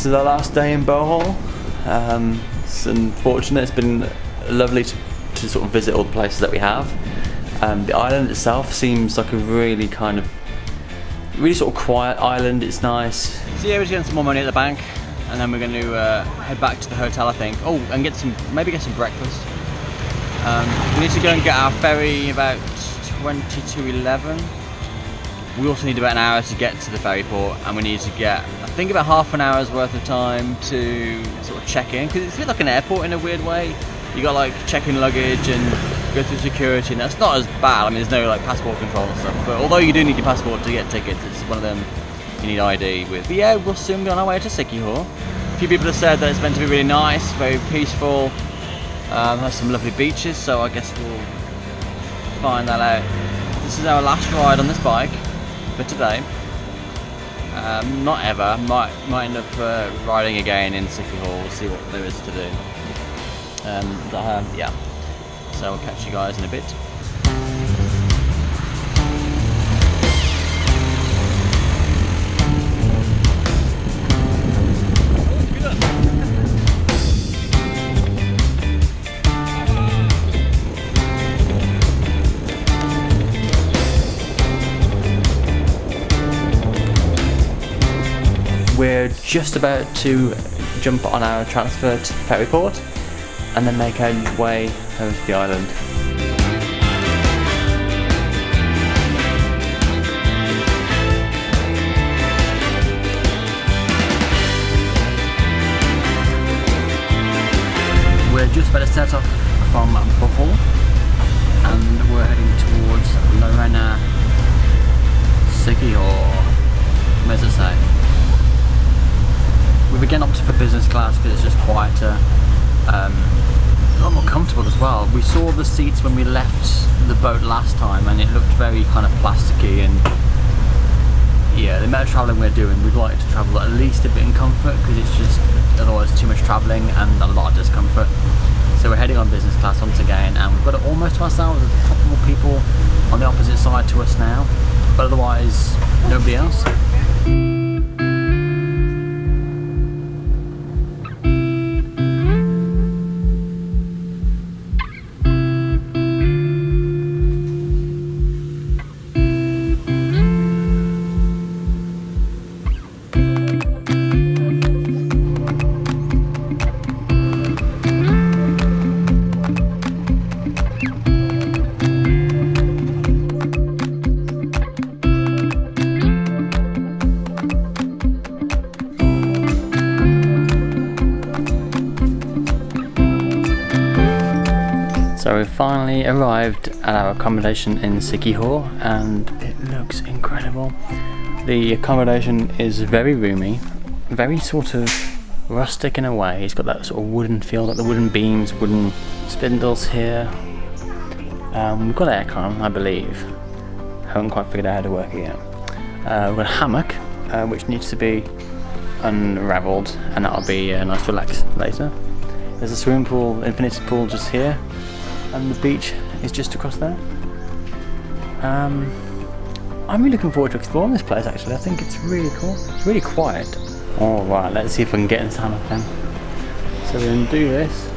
is our last day in Bohol. It's unfortunate. It's been lovely to sort of visit all the places that we have. The island itself seems like a really sort of quiet island. It's nice. So yeah, we're just getting some more money at the bank, and then we're going to head back to the hotel, I think. Oh, and maybe get some breakfast. We need to go and get our ferry about 20 to 11. We also need about an hour to get to the ferry port, and we need to get, I think, about half an hour's worth of time to sort of check in, because it's a bit like an airport in a weird way. You got like check in luggage and go through security, and that's not as bad. I mean, there's no like passport control and stuff, but although you do need your passport to get tickets, it's one of them you need ID with. But yeah, we'll soon be on our way to Siquijor. A few people have said that it's meant to be really nice, very peaceful, has some lovely beaches, so I guess we'll find that out. This is our last ride on this bike for today. Not ever. Might end up riding again in Siquijor. We'll see what there is to do. Yeah. So I'll catch you guys in a bit. We're just about to jump on our transfer to the ferry port and then make our way over to the island. We're just about to set off from Bohol and we're heading towards Lorena, Siquijor, as I say. We've again opted for business class because it's just quieter, a lot more comfortable as well. We saw the seats when we left the boat last time and it looked very kind of plasticky, and yeah, the amount of travelling we're doing, we'd like to travel at least a bit in comfort, because it's just otherwise too much travelling and a lot of discomfort. So we're heading on business class once again, and we've got it almost to ourselves. There's a couple more people on the opposite side to us now, but otherwise nobody else. So we've finally arrived at our accommodation in Siquijor, and it looks incredible. The accommodation is very roomy, very sort of rustic in a way. It's got that sort of wooden feel, like the wooden beams, wooden spindles here. We've got aircon, I believe. Haven't quite figured out how to work it yet. We've got a hammock, which needs to be unravelled, and that'll be a nice relax later. There's a swimming pool, infinity pool just here, and the beach is just across there. I'm really looking forward to exploring this place actually. I think it's really cool. It's really quiet. Alright, let's see if we can get in this hammock then. So we're going to do this.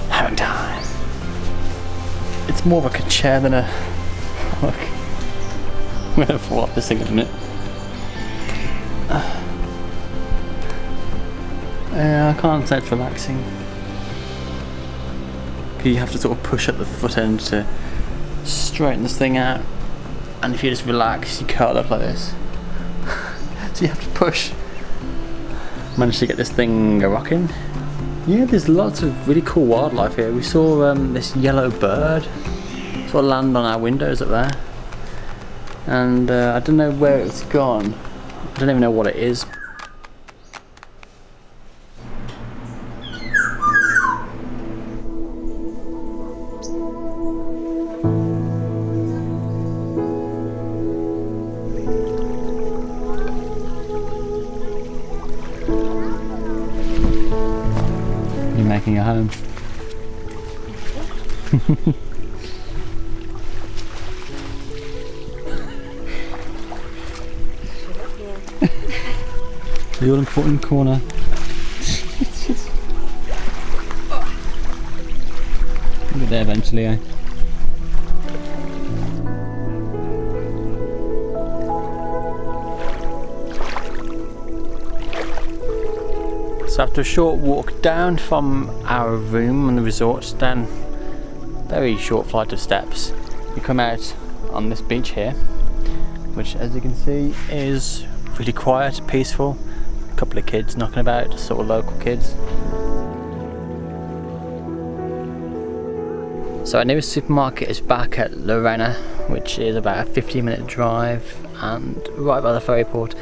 Hammock time. It's more like a chair than a... Look. I'm going to fall off this thing in a minute. Yeah, I can't say it's relaxing. You have to sort of push up the foot end to straighten this thing out, and if you just relax you curl up like this. So you have to push. Managed to get this thing rocking. Yeah, there's lots of really cool wildlife here. We saw this yellow bird sort of land on our windows up there, and I don't know where it's gone. I don't even know what it is. Making a home. The all important corner. We'll get there eventually, eh? So after a short walk down from our room on the resort, down very short flight of steps, we come out on this beach here, which as you can see is really quiet, peaceful. A couple of kids knocking about, sort of local kids. So our nearest supermarket is back at Lorena, which is about a 15-minute drive and right by the ferry port.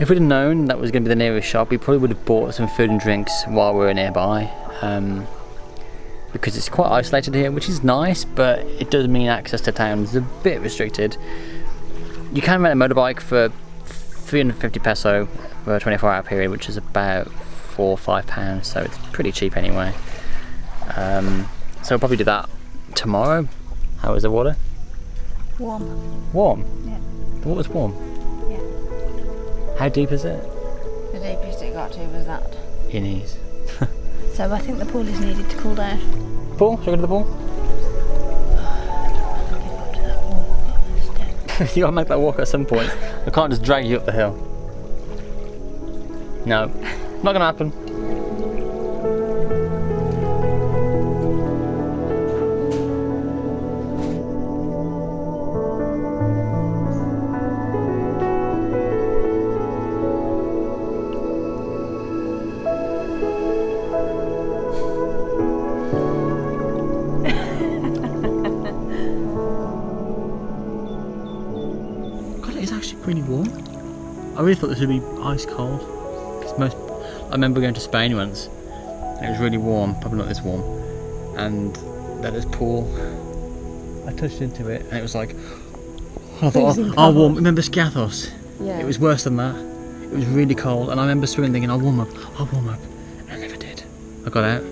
If we'd have known that was going to be the nearest shop, we probably would have bought some food and drinks while we were nearby, because it's quite isolated here, which is nice, but it does mean access to town is a bit restricted. You can rent a motorbike for 350 peso for a 24-hour period, which is about £4 or £5, so it's pretty cheap anyway. So we'll probably do that tomorrow. How is the water? Warm. Warm? Yeah. The water's warm? Yeah. How deep is it? The deepest it got to was that. Your knees. So I think the pool is needed to cool down. Pool? Should we go to the pool? You gotta make that walk at some point. I can't just drag you up the hill. No, not gonna happen. Pretty warm. I really thought this would be ice cold. I remember going to Spain once and it was really warm, probably not this warm, and that is pool. I touched into it and it was like, I thought, oh warm. Remember Skiathos? Yeah. It was worse than that. It was really cold and I remember swimming thinking I'll warm up, and I never did. I got out.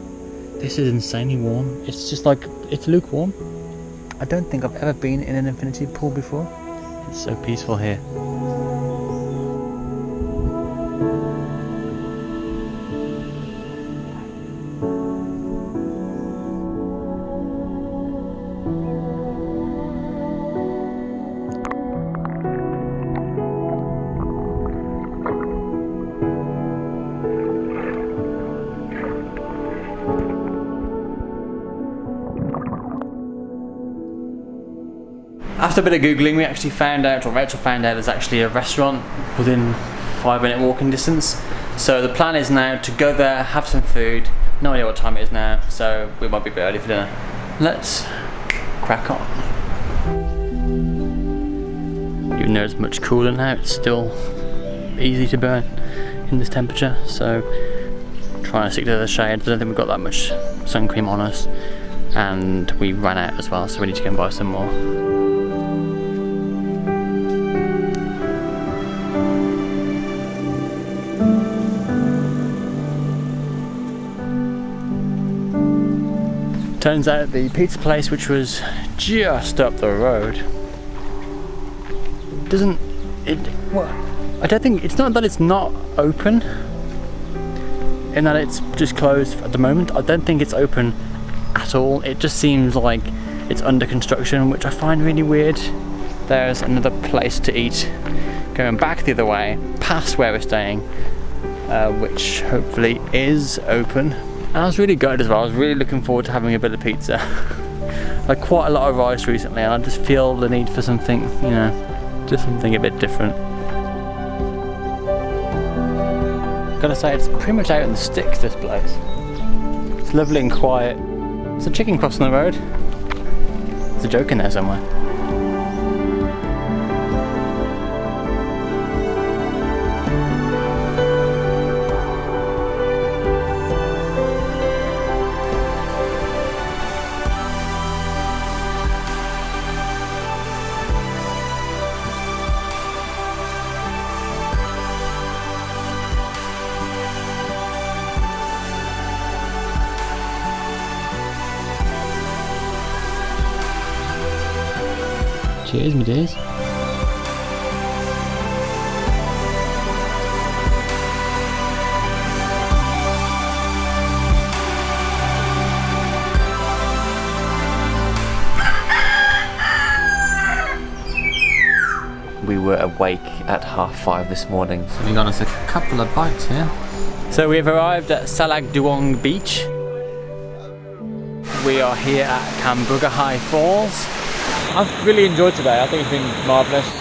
This is insanely warm. It's just like, it's lukewarm. I don't think I've ever been in an infinity pool before. It's so peaceful here. After a bit of googling, we actually found out, or Rachel found out, there's actually a restaurant within 5-minute walking distance. So the plan is now to go there, have some food. No idea what time it is now, so we might be a bit early for dinner. Let's crack on. Even though it's much cooler now, it's still easy to burn in this temperature. So trying to stick to the shade. I don't think we've got that much sun cream on us, and we ran out as well, so we need to go and buy some more. Turns out the pizza place, which was just up the road, I don't think, it's not that it's not open, in that it's just closed at the moment. I don't think it's open at all. It just seems like it's under construction, which I find really weird. There's another place to eat going back the other way, past where we're staying, which hopefully is open. And I was really gutted as well. I was really looking forward to having a bit of pizza. I had quite a lot of rice recently and I just feel the need for something, you know, just something a bit different. Gotta say, it's pretty much out in the sticks, this place. It's lovely and quiet. There's a chicken crossing the road. There's a joke in there somewhere. Cheers, my dears. we were awake at 5:30 this morning. So we got us a couple of bites here. So we've arrived at Salagduong Beach. We are here at Camcorder High Falls. I've really enjoyed today. I think it's been marvellous.